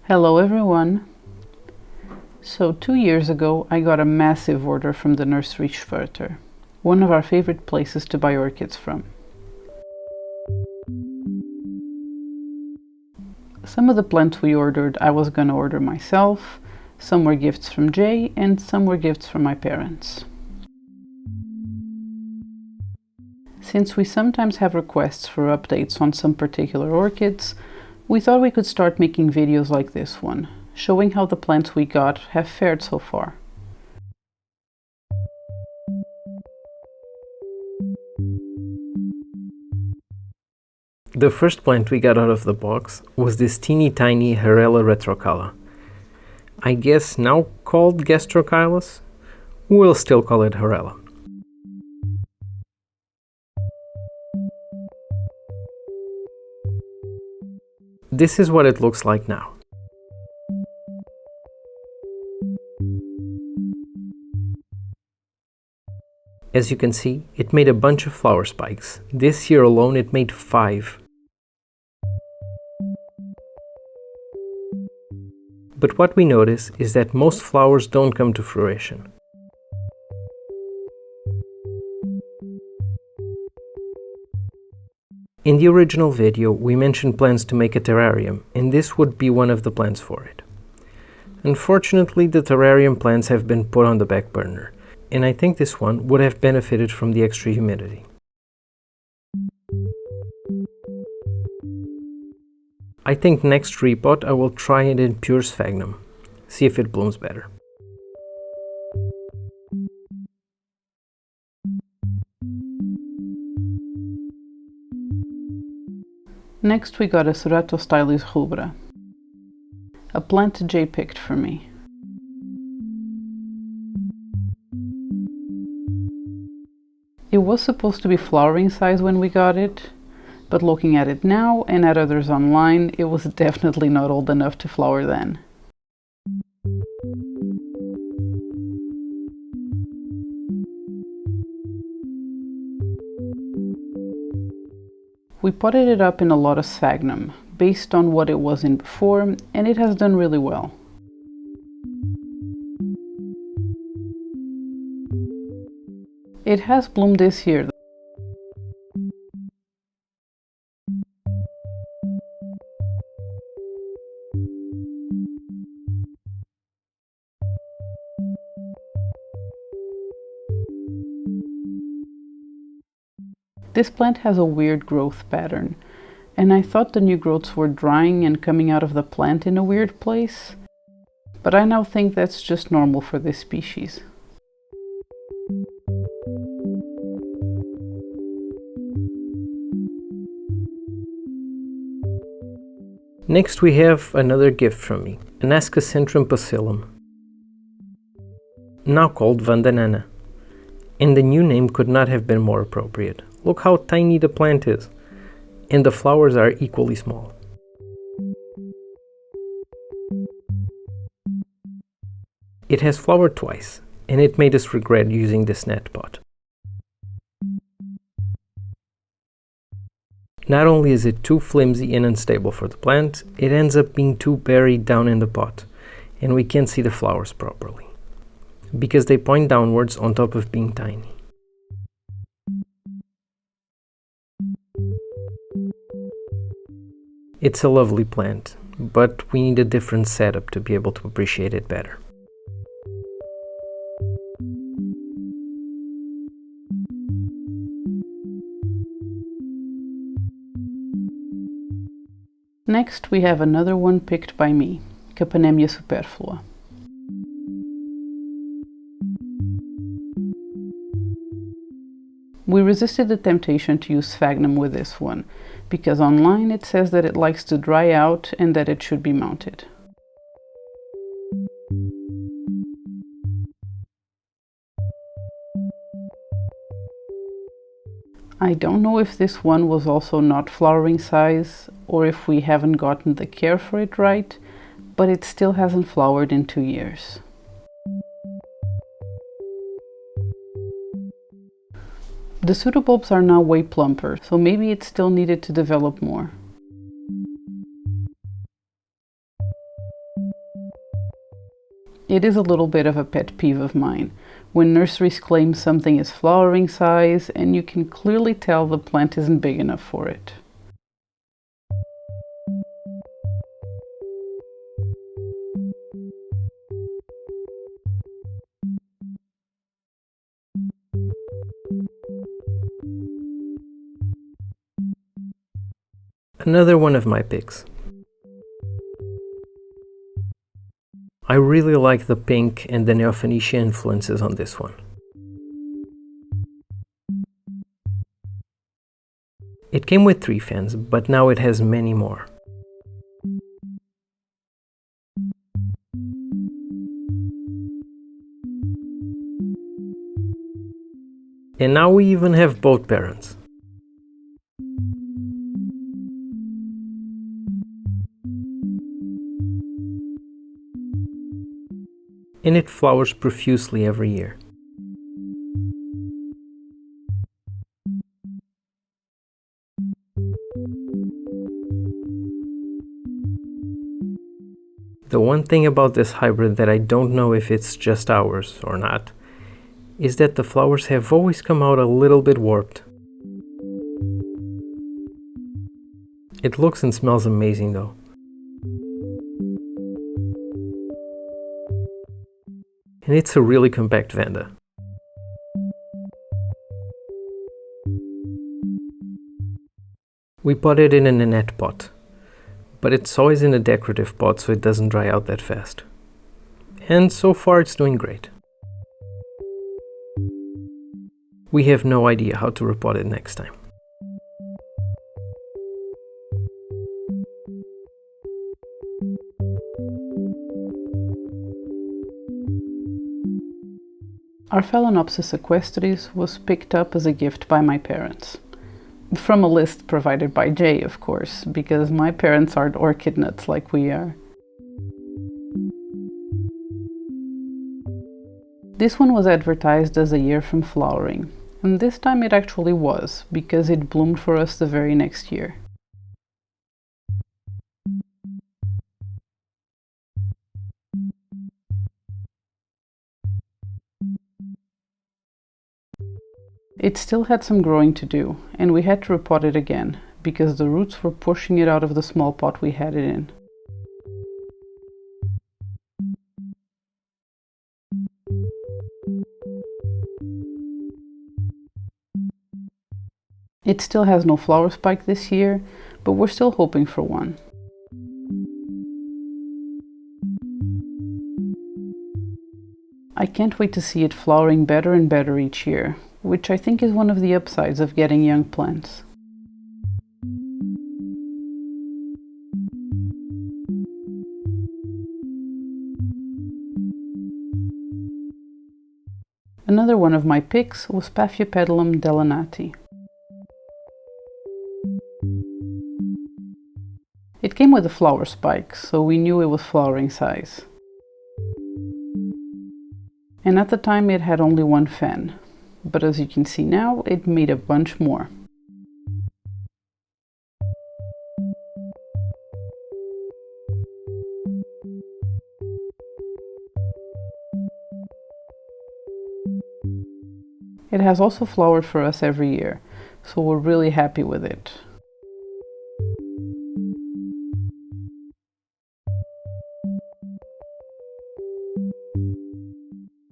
Hello everyone! So 2 years ago I got a massive order from the nursery Schwerter, one of our favorite places to buy orchids from. Some of the plants we ordered I was gonna order myself, some were gifts from Jay, and some were gifts from my parents. Since we sometimes have requests for updates on some particular orchids, we thought we could start making videos like this one, showing how the plants we got have fared so far. The first plant we got out of the box was this teeny tiny Harella retrocala. I guess now called Gastrochyllus? We'll still call it Harella. This is what it looks like now. As you can see, it made a bunch of flower spikes. This year alone it made 5. But what we notice is that most flowers don't come to fruition. In the original video, we mentioned plans to make a terrarium, and this would be one of the plans for it. Unfortunately, the terrarium plans have been put on the back burner, and I think this one would have benefited from the extra humidity. I think next repot I will try it in pure sphagnum, see if it blooms better. Next we got a Ceratostylis rubra, a plant Jay picked for me. It was supposed to be flowering size when we got it, but looking at it now and at others online, it was definitely not old enough to flower then. We potted it up in a lot of sphagnum, based on what it was in before, and it has done really well. It has bloomed this year. This plant has a weird growth pattern, and I thought the new growths were drying and coming out of the plant in a weird place, but I now think that's just normal for this species. Next we have another gift from me, an Ascocentrum pusillum, now called Vandanana, and the new name could not have been more appropriate. Look how tiny the plant is, and the flowers are equally small. It has flowered twice, and it made us regret using this net pot. Not only is it too flimsy and unstable for the plant, it ends up being too buried down in the pot, and we can't see the flowers properly, because they point downwards on top of being tiny. It's a lovely plant, but we need a different setup to be able to appreciate it better. Next we have another one picked by me, Capanemia superflua. We resisted the temptation to use sphagnum with this one, because online it says that it likes to dry out and that it should be mounted. I don't know if this one was also not flowering size, or if we haven't gotten the care for it right, but it still hasn't flowered in 2 years. The pseudobulbs are now way plumper, so maybe it still needed to develop more. It is a little bit of a pet peeve of mine, when nurseries claim something is flowering size and you can clearly tell the plant isn't big enough for it. Another one of my picks. I really like the pink and the Neo-Phoenicia influences on this one. It came with 3 fans, but now it has many more. And now we even have both parents. And it flowers profusely every year. The one thing about this hybrid that I don't know if it's just ours or not, is that the flowers have always come out a little bit warped. It looks and smells amazing though. And it's a really compact Vanda. We put it in an Nanette pot, but it's always in a decorative pot so it doesn't dry out that fast. And so far it's doing great. We have no idea how to repot it next time. Our Phalaenopsis equestris was picked up as a gift by my parents. From a list provided by Jay, of course, because my parents aren't orchid nuts like we are. This one was advertised as a year from flowering, and this time it actually was, because it bloomed for us the very next year. It still had some growing to do, and we had to repot it again, because the roots were pushing it out of the small pot we had it in. It still has no flower spike this year, but we're still hoping for one. I can't wait to see it flowering better and better each year, which I think is one of the upsides of getting young plants. Another one of my picks was Paphiopedilum delanati. It came with a flower spike, so we knew it was flowering size. And at the time it had only 1 fan, but as you can see now, it made a bunch more. It has also flowered for us every year, so we're really happy with it.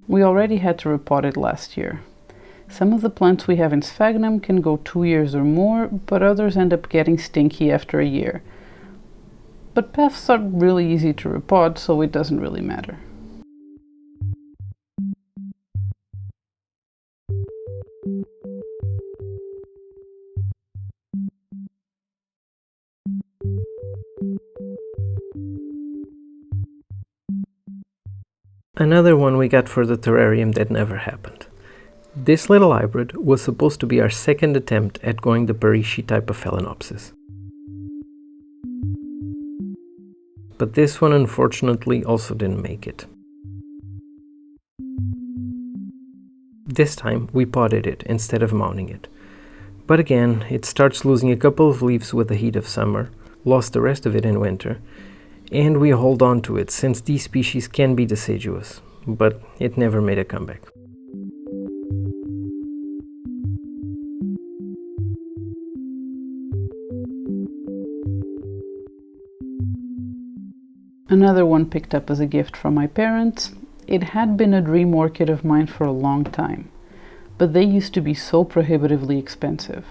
We already had to repot it last year. Some of the plants we have in sphagnum can go 2 years or more, but others end up getting stinky after a year. But paths are really easy to repot, so it doesn't really matter. Another one we got for the terrarium that never happened. This little hybrid was supposed to be our second attempt at going the Parisi type of Phalaenopsis. But this one unfortunately also didn't make it. This time we potted it instead of mounting it. But again, it starts losing a couple of leaves with the heat of summer, lost the rest of it in winter, and we hold on to it since these species can be deciduous, but it never made a comeback. Another one picked up as a gift from my parents. It had been a dream orchid of mine for a long time, but they used to be so prohibitively expensive.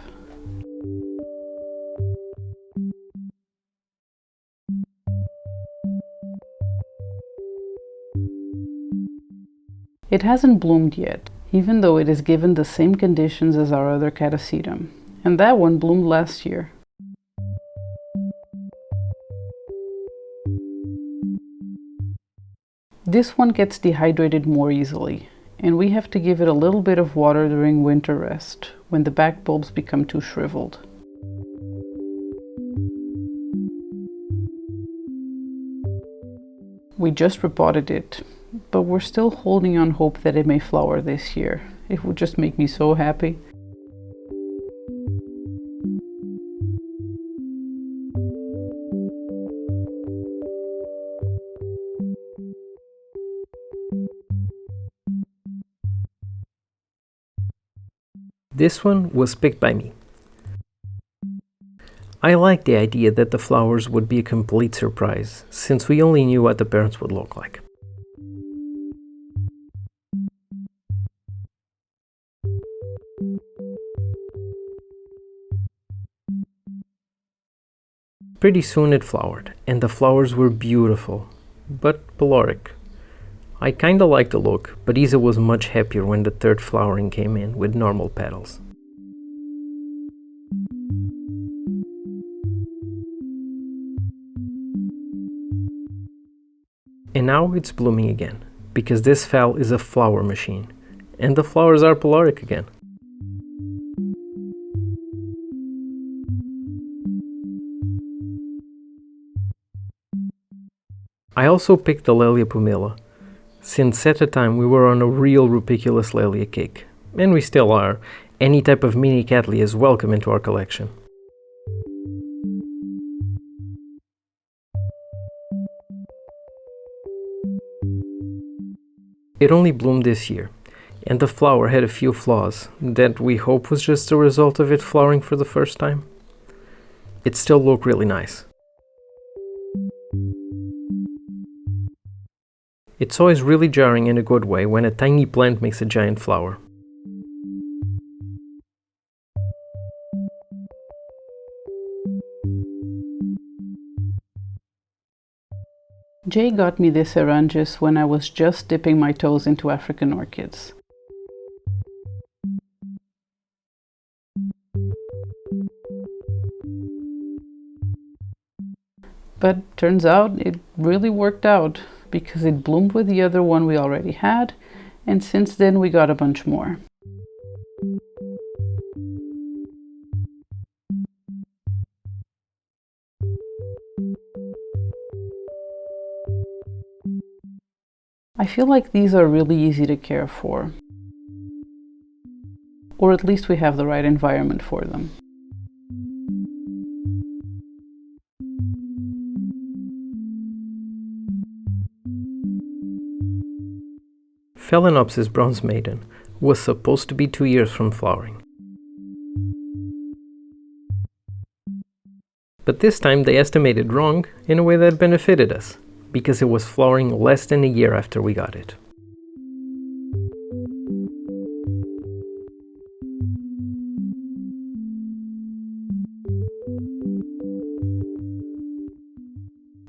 It hasn't bloomed yet, even though it is given the same conditions as our other Catasetum, and that one bloomed last year. This one gets dehydrated more easily, and we have to give it a little bit of water during winter rest, when the back bulbs become too shriveled. We just repotted it, but we're still holding on hope that it may flower this year. It would just make me so happy. This one was picked by me. I liked the idea that the flowers would be a complete surprise, since we only knew what the parents would look like. Pretty soon it flowered, and the flowers were beautiful, but peloric. I kinda liked the look, but Isa was much happier when the third flowering came in with normal petals. And now it's blooming again, because this phal is a flower machine, and the flowers are peloric again. I also picked the Laelia pumila, since at the time we were on a real Rupiculus Laelia kick, and we still are. Any type of mini Cattleya is welcome into our collection. It only bloomed this year, and the flower had a few flaws that we hope was just a result of it flowering for the first time. It still looked really nice. It's always really jarring in a good way when a tiny plant makes a giant flower. Jay got me this Eranges when I was just dipping my toes into African orchids. But turns out it really worked out, because it bloomed with the other one we already had, and since then we got a bunch more. I feel like these are really easy to care for, or at least we have the right environment for them. Phalaenopsis bronze maiden was supposed to be 2 years from flowering. But this time they estimated wrong in a way that benefited us, because it was flowering less than a year after we got it.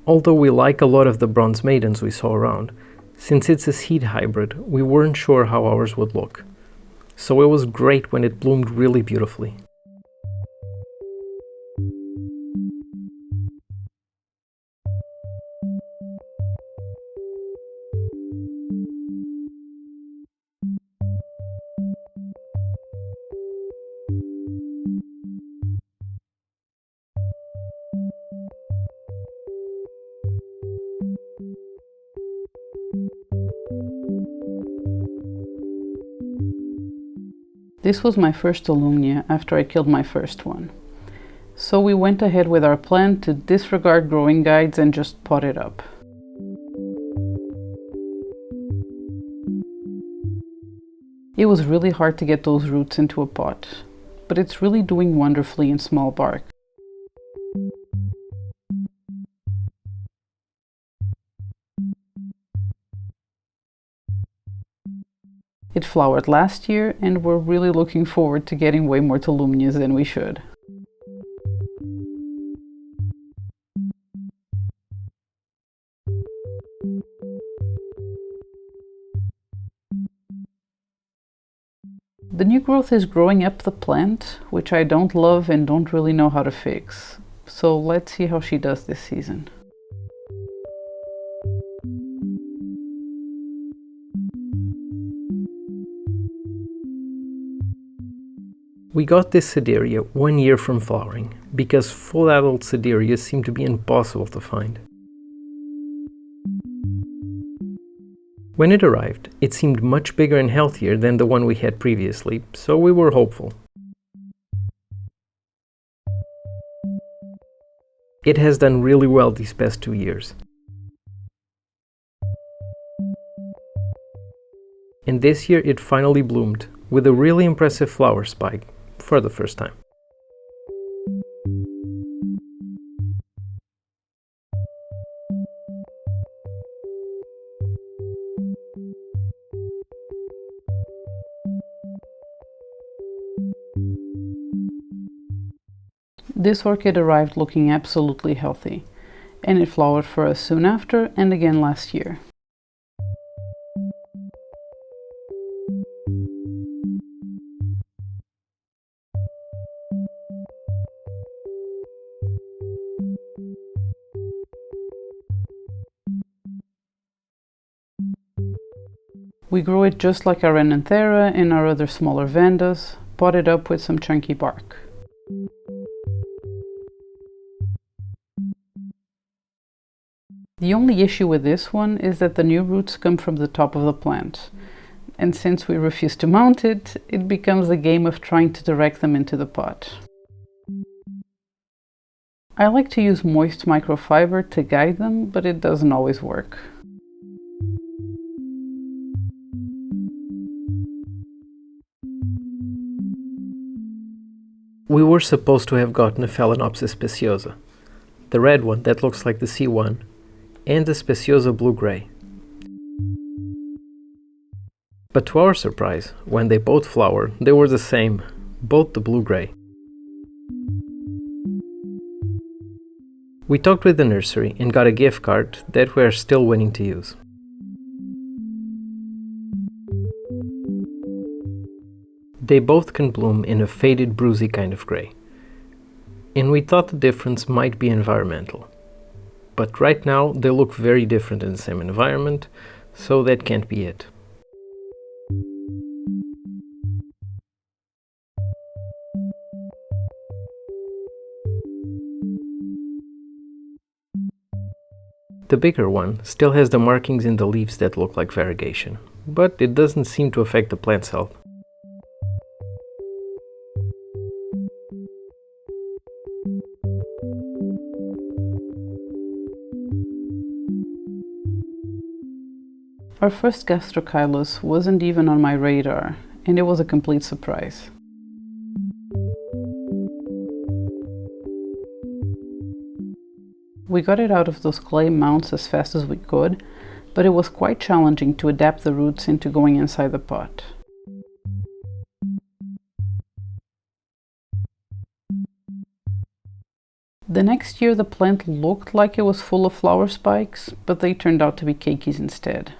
Although we like a lot of the bronze maidens we saw around, since it's a seed hybrid, we weren't sure how ours would look. So it was great when it bloomed really beautifully. This was my first Alumnia after I killed my first one. So we went ahead with our plan to disregard growing guides and just pot it up. It was really hard to get those roots into a pot, but it's really doing wonderfully in small bark. It flowered last year, and we're really looking forward to getting way more Tolumnias than we should. The new growth is growing up the plant, which I don't love and don't really know how to fix. So let's see how she does this season. We got this Sederia 1 year from flowering, because full adult Sederias seem to be impossible to find. When it arrived, it seemed much bigger and healthier than the one we had previously, so we were hopeful. It has done really well these past 2 years. And this year it finally bloomed, with a really impressive flower spike, for the first time. This orchid arrived looking absolutely healthy, and it flowered for us soon after and again last year. We grow it just like our Renanthera and our other smaller Vandas, potted up with some chunky bark. The only issue with this one is that the new roots come from the top of the plant, and since we refuse to mount it, it becomes a game of trying to direct them into the pot. I like to use moist microfiber to guide them, but it doesn't always work. We were supposed to have gotten a Phalaenopsis speciosa, the red one that looks like the C1, and the Speciosa blue-gray. But to our surprise, when they both flowered, they were the same, both the blue-gray. We talked with the nursery and got a gift card that we are still waiting to use. They both can bloom in a faded, bruisey kind of gray. And we thought the difference might be environmental. But right now they look very different in the same environment, so that can't be it. The bigger one still has the markings in the leaves that look like variegation, but it doesn't seem to affect the plant's health. Our first Gastrocylus wasn't even on my radar, and it was a complete surprise. We got it out of those clay mounts as fast as we could, but it was quite challenging to adapt the roots into going inside the pot. The next year the plant looked like it was full of flower spikes, but they turned out to be keikis instead.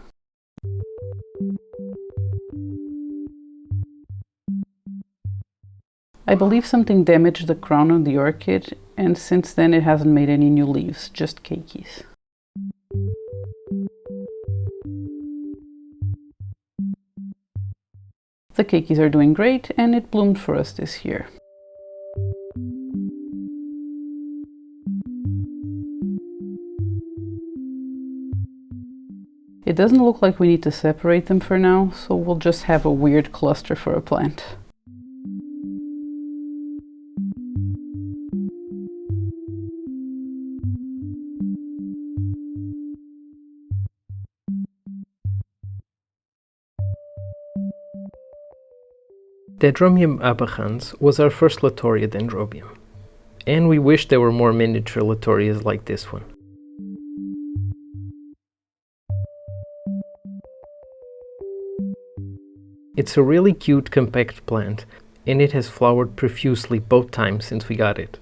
I believe something damaged the crown of the orchid, and since then it hasn't made any new leaves, just keikis. The keikis are doing great, and it bloomed for us this year. It doesn't look like we need to separate them for now, so we'll just have a weird cluster for a plant. Dendrobium albicans was our first Latoria dendrobium, and we wish there were more miniature Latorias like this one. It's a really cute compact plant, and it has flowered profusely both times since we got it.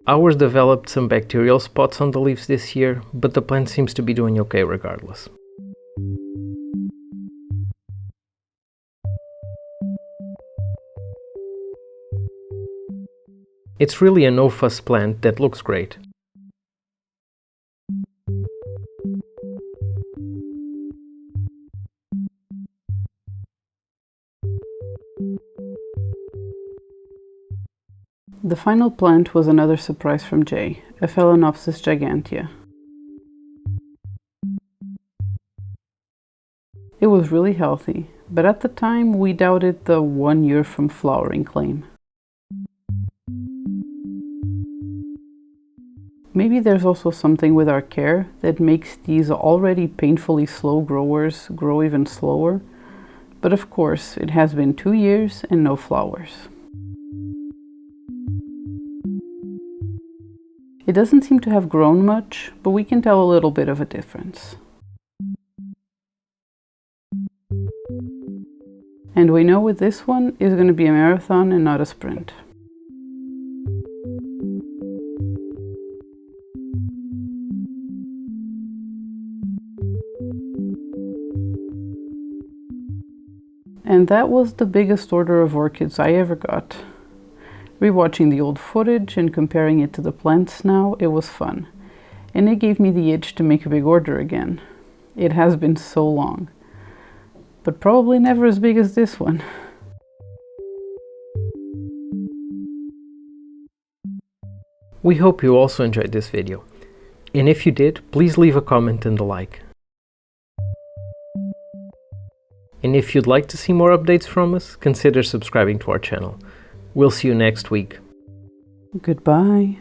Ours developed some bacterial spots on the leaves this year, but the plant seems to be doing okay regardless. It's really a no-fuss plant that looks great. The final plant was another surprise from Jay, a Phalaenopsis gigantea. It was really healthy, but at the time we doubted the 1 year from flowering claim. Maybe there's also something with our care that makes these already painfully slow growers grow even slower, but of course it has been 2 years and no flowers. It doesn't seem to have grown much, but we can tell a little bit of a difference. And we know with this one is going to be a marathon and not a sprint. And that was the biggest order of orchids I ever got. Rewatching the old footage and comparing it to the plants now, it was fun. And it gave me the itch to make a big order again. It has been so long. But probably never as big as this one. We hope you also enjoyed this video. And if you did, please leave a comment and a like. And if you'd like to see more updates from us, consider subscribing to our channel. We'll see you next week. Goodbye.